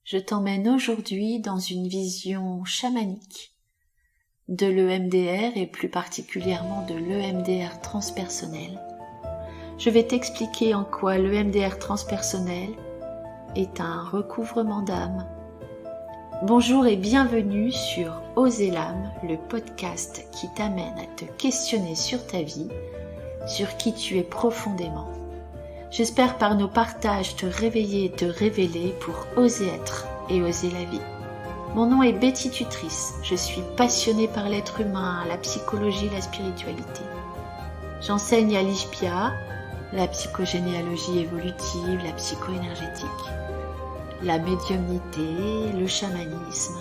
je t'emmène aujourd'hui dans une vision chamanique de l'EMDR et plus particulièrement de l'EMDR transpersonnel. Je vais t'expliquer en quoi l'EMDR transpersonnel est un recouvrement d'âme. Bonjour et bienvenue sur Oser l'âme, le podcast qui t'amène à te questionner sur ta vie, sur qui tu es profondément. J'espère par nos partages te réveiller et te révéler pour oser être et oser la vie. Mon nom est Betty Tutrice, je suis passionnée par l'être humain, la psychologie, la spiritualité. J'enseigne à l'IJPIA, la psychogénéalogie évolutive, la psycho-énergétique, la médiumnité, le chamanisme.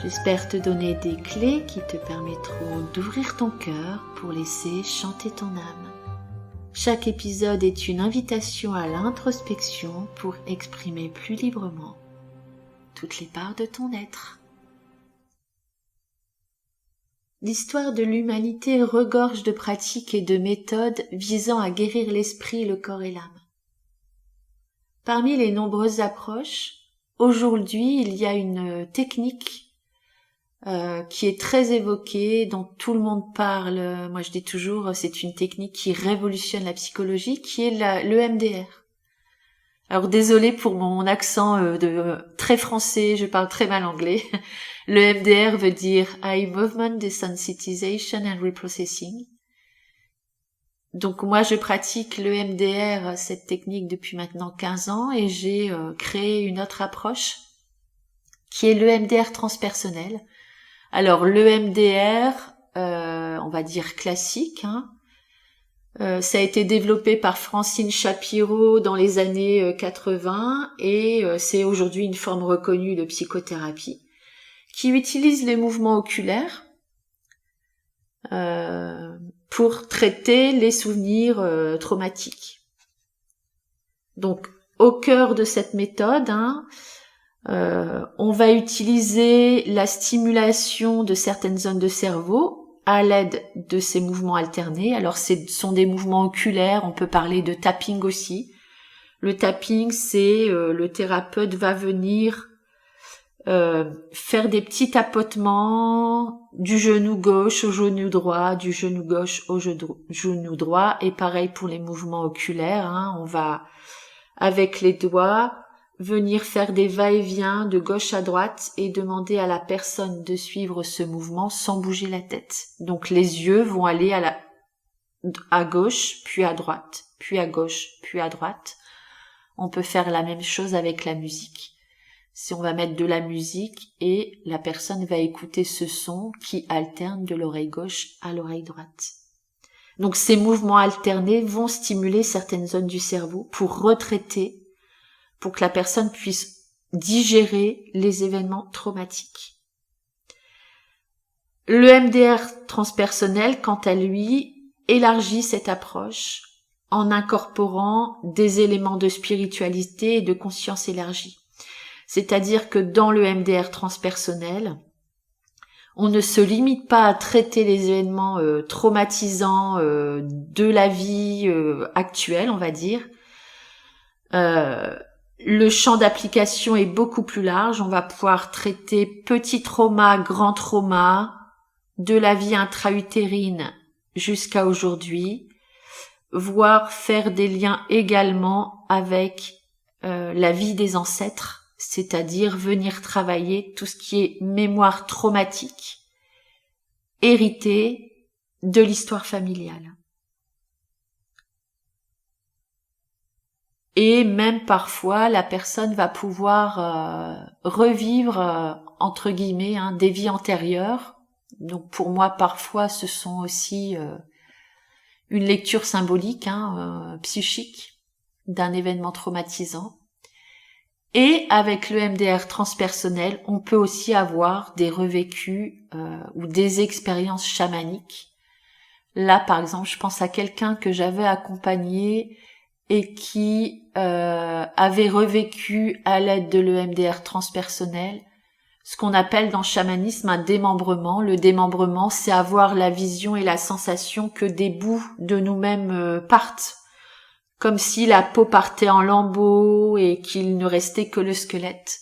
J'espère te donner des clés qui te permettront d'ouvrir ton cœur pour laisser chanter ton âme. Chaque épisode est une invitation à l'introspection pour exprimer plus librement toutes les parts de ton être. L'histoire de l'humanité regorge de pratiques et de méthodes visant à guérir l'esprit, le corps et l'âme. Parmi les nombreuses approches, aujourd'hui il y a une technique qui est très évoquée, dont tout le monde parle. Moi je dis toujours, c'est une technique qui révolutionne la psychologie, qui est l'EMDR. Alors désolée pour mon accent très français, je parle très mal anglais. L'EMDR veut dire Eye Movement Desensitization and Reprocessing. Donc moi je pratique l'EMDR, cette technique depuis maintenant 15 ans, et j'ai créé une autre approche qui est l'EMDR transpersonnel. Alors l'EMDR, on va dire classique, ça a été développé par Francine Shapiro dans les années 80 et c'est aujourd'hui une forme reconnue de psychothérapie qui utilise les mouvements oculaires pour traiter les souvenirs traumatiques. Donc au cœur de cette méthode, on va utiliser la stimulation de certaines zones de cerveau à l'aide de ces mouvements alternés. Alors ce sont des mouvements oculaires, on peut parler de tapping aussi. Le tapping, c'est le thérapeute va venir faire des petits tapotements du genou gauche au genou droit, du genou gauche au genou droit, et pareil pour les mouvements oculaires, on va avec les doigts venir faire des va-et-vient de gauche à droite et demander à la personne de suivre ce mouvement sans bouger la tête. Donc les yeux vont aller à gauche, puis à droite, puis à gauche, puis à droite. On peut faire la même chose avec la musique. Si on va mettre de la musique et la personne va écouter ce son qui alterne de l'oreille gauche à l'oreille droite. Donc ces mouvements alternés vont stimuler certaines zones du cerveau pour retraiter, pour que la personne puisse digérer les événements traumatiques. Le MDR transpersonnel, quant à lui, élargit cette approche en incorporant des éléments de spiritualité et de conscience élargie. C'est-à-dire que dans le MDR transpersonnel, on ne se limite pas à traiter les événements traumatisants de la vie actuelle, on va dire. Le champ d'application est beaucoup plus large. On va pouvoir traiter petits traumas, grands traumas, de la vie intra-utérine jusqu'à aujourd'hui, voire faire des liens également avec la vie des ancêtres, c'est-à-dire venir travailler tout ce qui est mémoire traumatique, héritée de l'histoire familiale. Et même parfois, la personne va pouvoir revivre, entre guillemets, des vies antérieures. Donc pour moi, parfois, ce sont aussi une lecture symbolique, psychique, d'un événement traumatisant. Et avec le MDR transpersonnel, on peut aussi avoir des revécus ou des expériences chamaniques. Là, par exemple, je pense à quelqu'un que j'avais accompagné et qui avait revécu à l'aide de l'EMDR transpersonnel ce qu'on appelle dans le chamanisme un démembrement. Le démembrement, c'est avoir la vision et la sensation que des bouts de nous-mêmes partent, comme si la peau partait en lambeaux et qu'il ne restait que le squelette.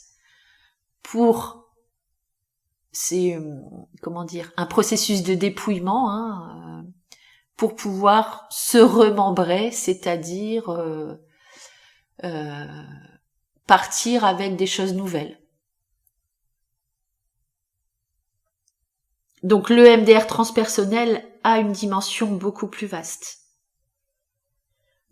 C'est un processus de dépouillement, pour pouvoir se remembrer, c'est-à-dire partir avec des choses nouvelles. Donc le MDR transpersonnel a une dimension beaucoup plus vaste.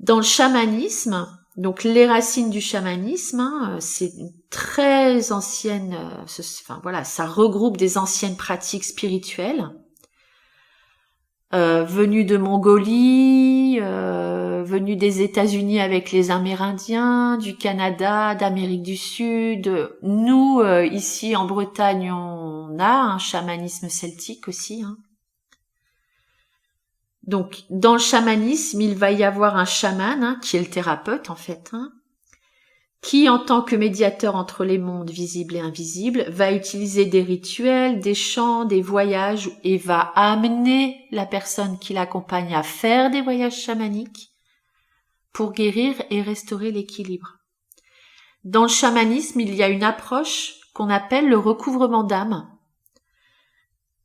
Dans le chamanisme, donc les racines du chamanisme, c'est une très ancienne, ça regroupe des anciennes pratiques spirituelles venues de Mongolie, venues des États-Unis avec les Amérindiens, du Canada, d'Amérique du Sud. Nous, ici en Bretagne, on a un chamanisme celtique aussi. Donc, dans le chamanisme, il va y avoir un chaman, qui est le thérapeute en fait, qui, en tant que médiateur entre les mondes visibles et invisibles, va utiliser des rituels, des chants, des voyages et va amener la personne qui l'accompagne à faire des voyages chamaniques pour guérir et restaurer l'équilibre. Dans le chamanisme, il y a une approche qu'on appelle le recouvrement d'âme.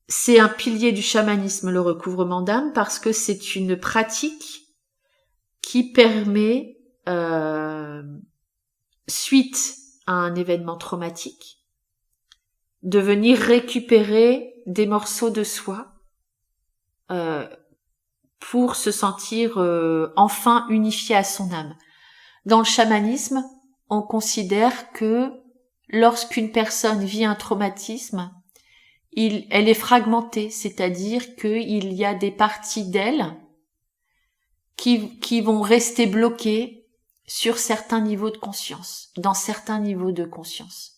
C'est un pilier du chamanisme, le recouvrement d'âme, parce que c'est une pratique qui permet, suite à un événement traumatique, de venir récupérer des morceaux de soi pour se sentir enfin unifié à son âme. Dans le chamanisme, on considère que lorsqu'une personne vit un traumatisme, elle est fragmentée, c'est-à-dire qu'il y a des parties d'elle qui vont rester bloquées sur certains niveaux de conscience, dans certains niveaux de conscience,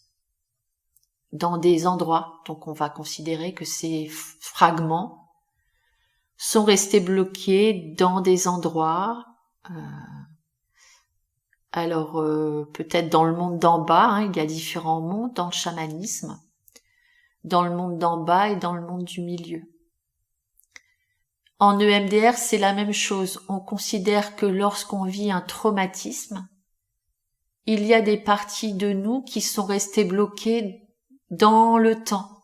dans des endroits. Donc on va considérer que ces fragments sont restés bloqués dans des endroits, peut-être dans le monde d'en bas, il y a différents mondes dans le chamanisme, dans le monde d'en bas et dans le monde du milieu. En EMDR, c'est la même chose. On considère que lorsqu'on vit un traumatisme, il y a des parties de nous qui sont restées bloquées dans le temps.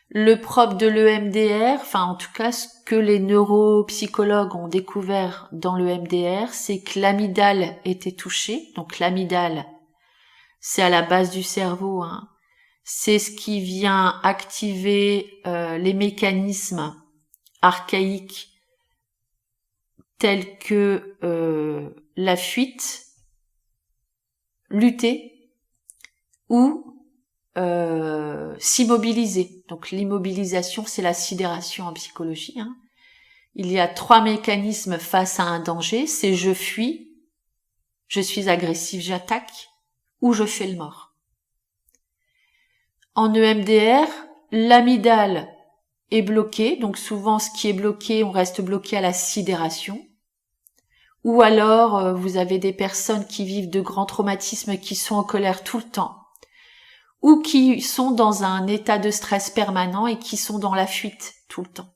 Le propre de l'EMDR, en tout cas ce que les neuropsychologues ont découvert dans l'EMDR, c'est que l'amygdale était touchée. Donc l'amygdale, c'est à la base du cerveau, c'est ce qui vient activer les mécanismes archaïques tels que la fuite, lutter ou s'immobiliser. Donc l'immobilisation, c'est la sidération en psychologie. Il y a 3 mécanismes face à un danger, c'est je fuis, je suis agressif, j'attaque, ou je fais le mort. En EMDR, l'amygdale est bloquée, donc souvent ce qui est bloqué, on reste bloqué à la sidération. Ou alors, vous avez des personnes qui vivent de grands traumatismes qui sont en colère tout le temps, ou qui sont dans un état de stress permanent et qui sont dans la fuite tout le temps.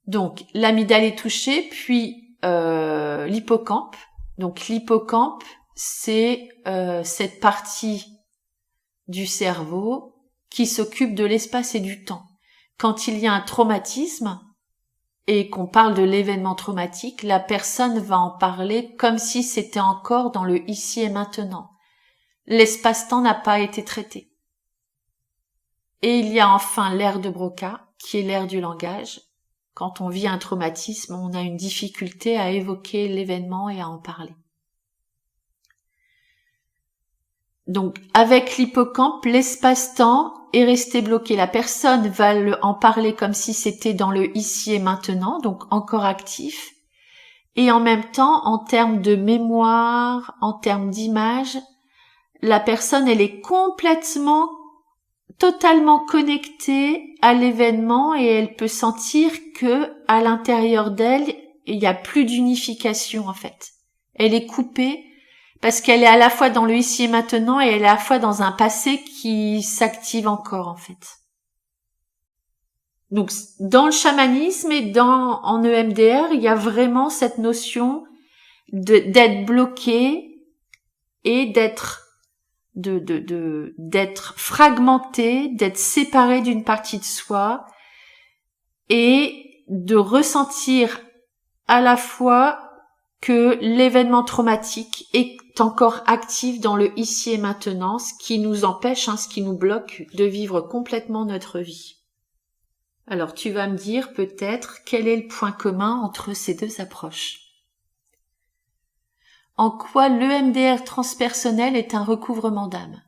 Donc, l'amygdale est touchée, puis l'hippocampe. Donc, l'hippocampe, c'est cette partie du cerveau qui s'occupe de l'espace et du temps. Quand il y a un traumatisme et qu'on parle de l'événement traumatique, la personne va en parler comme si c'était encore dans le ici et maintenant. L'espace-temps n'a pas été traité. Et il y a enfin l'aire de Broca, qui est l'aire du langage. Quand on vit un traumatisme, on a une difficulté à évoquer l'événement et à en parler. Donc, avec l'hippocampe, l'espace-temps est resté bloqué. La personne va en parler comme si c'était dans le ici et maintenant, donc encore actif. Et en même temps, en termes de mémoire, en termes d'image, la personne, elle est totalement connectée à l'événement et elle peut sentir que à l'intérieur d'elle, il n'y a plus d'unification en fait. Elle est coupée parce qu'elle est à la fois dans le ici et maintenant et elle est à la fois dans un passé qui s'active encore en fait. Donc dans le chamanisme et en EMDR, il y a vraiment cette notion d'être bloqué et d'être fragmenté, d'être séparé d'une partie de soi et de ressentir à la fois que l'événement traumatique est encore actif dans le ici et maintenant, ce qui nous empêche, ce qui nous bloque de vivre complètement notre vie. Alors tu vas me dire peut-être quel est le point commun entre ces deux approches. En quoi l'EMDR transpersonnel est un recouvrement d'âme?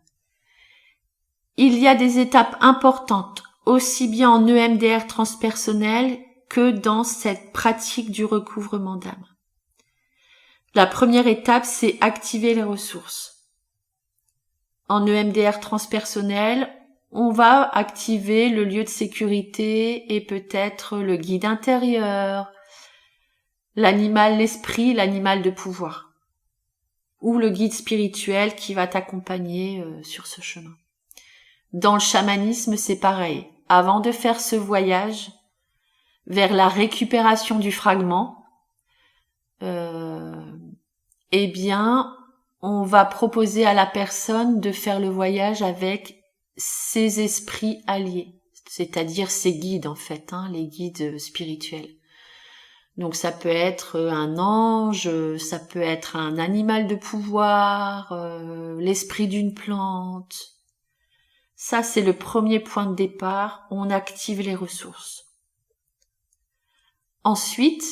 Il y a des étapes importantes, aussi bien en EMDR transpersonnel que dans cette pratique du recouvrement d'âme. La première étape, c'est activer les ressources. En EMDR transpersonnel, on va activer le lieu de sécurité et peut-être le guide intérieur, l'animal, l'esprit, l'animal de pouvoir, ou le guide spirituel qui va t'accompagner sur ce chemin. Dans le chamanisme, c'est pareil. Avant de faire ce voyage vers la récupération du fragment, eh bien, on va proposer à la personne de faire le voyage avec ses esprits alliés, c'est-à-dire ses guides en fait, les guides spirituels. Donc ça peut être un ange, ça peut être un animal de pouvoir, l'esprit d'une plante. Ça, c'est le premier point de départ, on active les ressources. Ensuite,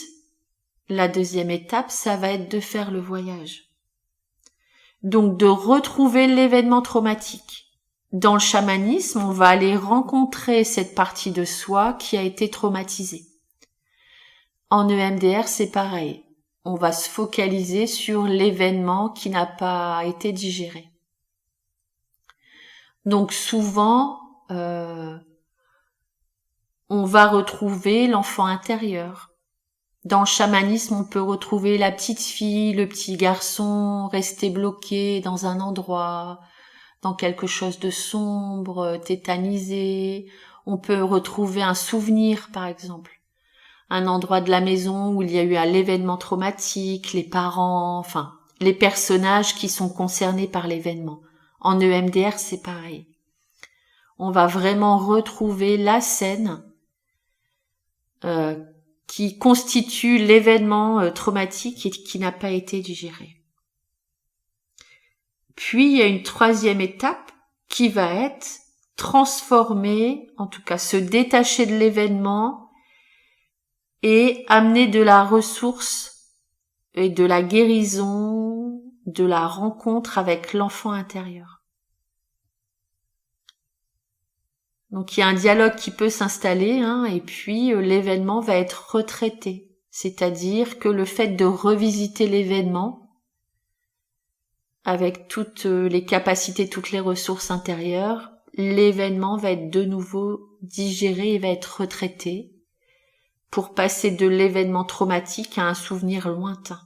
la deuxième étape, ça va être de faire le voyage. Donc de retrouver l'événement traumatique. Dans le chamanisme, on va aller rencontrer cette partie de soi qui a été traumatisée. En EMDR, c'est pareil. On va se focaliser sur l'événement qui n'a pas été digéré. Donc souvent, on va retrouver l'enfant intérieur. Dans le chamanisme, on peut retrouver la petite fille, le petit garçon resté bloqué dans un endroit, dans quelque chose de sombre, tétanisé. On peut retrouver un souvenir, par exemple. Un endroit de la maison où il y a eu un événement traumatique, les parents, les personnages qui sont concernés par l'événement. En EMDR, c'est pareil. On va vraiment retrouver la scène qui constitue l'événement traumatique et qui n'a pas été digéré. Puis, il y a une troisième étape qui va être transformer, en tout cas se détacher de l'événement et amener de la ressource et de la guérison, de la rencontre avec l'enfant intérieur. Donc il y a un dialogue qui peut s'installer, et puis l'événement va être retraité. C'est-à-dire que le fait de revisiter l'événement, avec toutes les capacités, toutes les ressources intérieures, l'événement va être de nouveau digéré et va être retraité pour passer de l'événement traumatique à un souvenir lointain.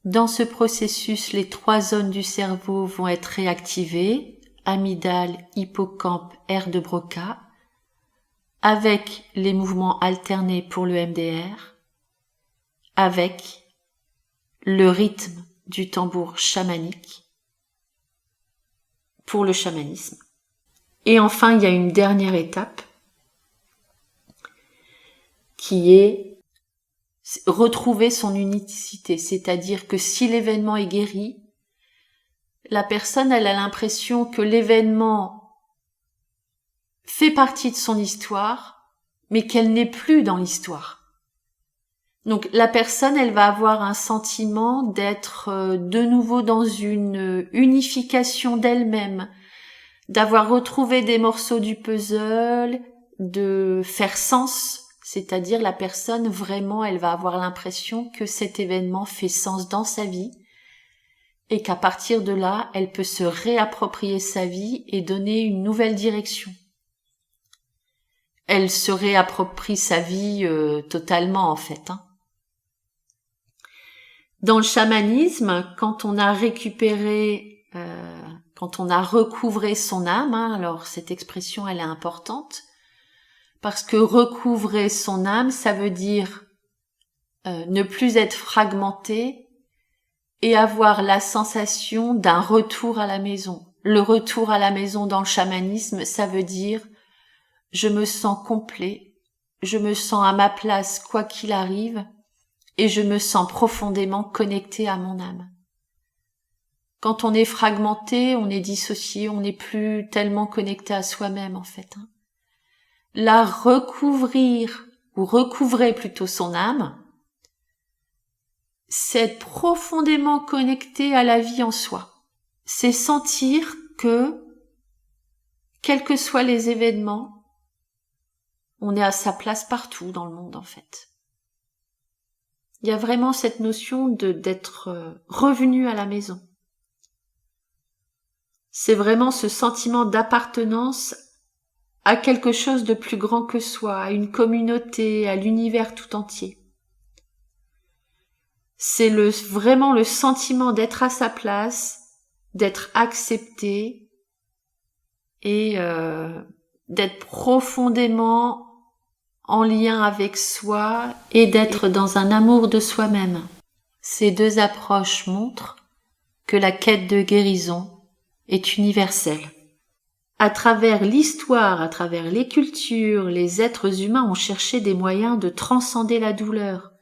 Dans ce processus, les 3 zones du cerveau vont être réactivées, amygdale, hippocampe, aire de Broca, avec les mouvements alternés pour le MDR, avec le rythme du tambour chamanique pour le chamanisme. Et enfin, il y a une dernière étape qui est retrouver son unicité, c'est-à-dire que si l'événement est guéri, la personne, elle a l'impression que l'événement fait partie de son histoire, mais qu'elle n'est plus dans l'histoire. Donc la personne, elle va avoir un sentiment d'être de nouveau dans une unification d'elle-même, d'avoir retrouvé des morceaux du puzzle, de faire sens, c'est-à-dire la personne vraiment, elle va avoir l'impression que cet événement fait sens dans sa vie et qu'à partir de là, elle peut se réapproprier sa vie et donner une nouvelle direction. Elle se réapproprie sa vie totalement en fait. Dans le chamanisme, quand on a récupéré, quand on a recouvré son âme, alors cette expression elle est importante, parce que recouvrer son âme, ça veut dire ne plus être fragmenté et avoir la sensation d'un retour à la maison. Le retour à la maison dans le chamanisme, ça veut dire je me sens complet, je me sens à ma place quoi qu'il arrive et je me sens profondément connecté à mon âme. Quand on est fragmenté, on est dissocié, on n'est plus tellement connecté à soi-même en fait. Là, recouvrir ou recouvrer plutôt son âme, c'est être profondément connecté à la vie en soi. C'est sentir que, quels que soient les événements, on est à sa place partout dans le monde en fait. Il y a vraiment cette notion d'être revenu à la maison. C'est vraiment ce sentiment d'appartenance à quelque chose de plus grand que soi, à une communauté, à l'univers tout entier. C'est vraiment le sentiment d'être à sa place, d'être accepté et d'être profondément en lien avec soi et d'être dans un amour de soi-même. Ces deux approches montrent que la quête de guérison est universelle. À travers l'histoire, à travers les cultures, les êtres humains ont cherché des moyens de transcender la douleur,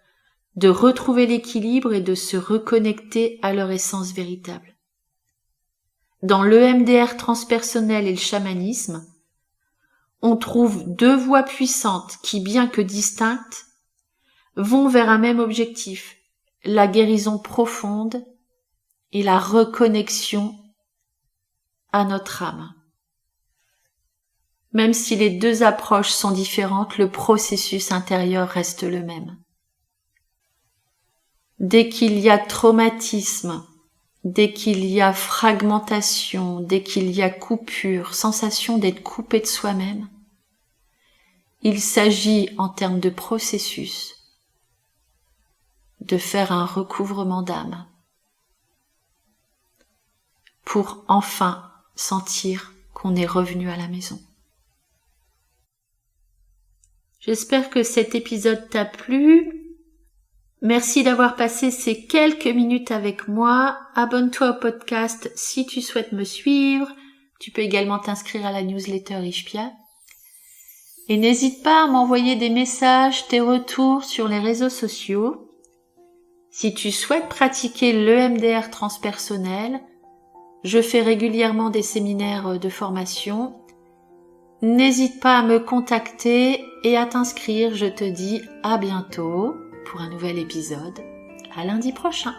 de retrouver l'équilibre et de se reconnecter à leur essence véritable. Dans l'EMDR transpersonnel et le chamanisme, on trouve deux voies puissantes qui, bien que distinctes, vont vers un même objectif, la guérison profonde et la reconnexion à notre âme. Même si les deux approches sont différentes, le processus intérieur reste le même. Dès qu'il y a traumatisme, dès qu'il y a fragmentation, dès qu'il y a coupure, sensation d'être coupé de soi-même, il s'agit en termes de processus de faire un recouvrement d'âme pour enfin sentir qu'on est revenu à la maison. J'espère que cet épisode t'a plu. Merci d'avoir passé ces quelques minutes avec moi. Abonne-toi au podcast si tu souhaites me suivre. Tu peux également t'inscrire à la newsletter Ishpia. Et n'hésite pas à m'envoyer des messages, tes retours sur les réseaux sociaux. Si tu souhaites pratiquer l'EMDR transpersonnel, je fais régulièrement des séminaires de formation. N'hésite pas à me contacter et à t'inscrire. Je te dis à bientôt pour un nouvel épisode. À lundi prochain.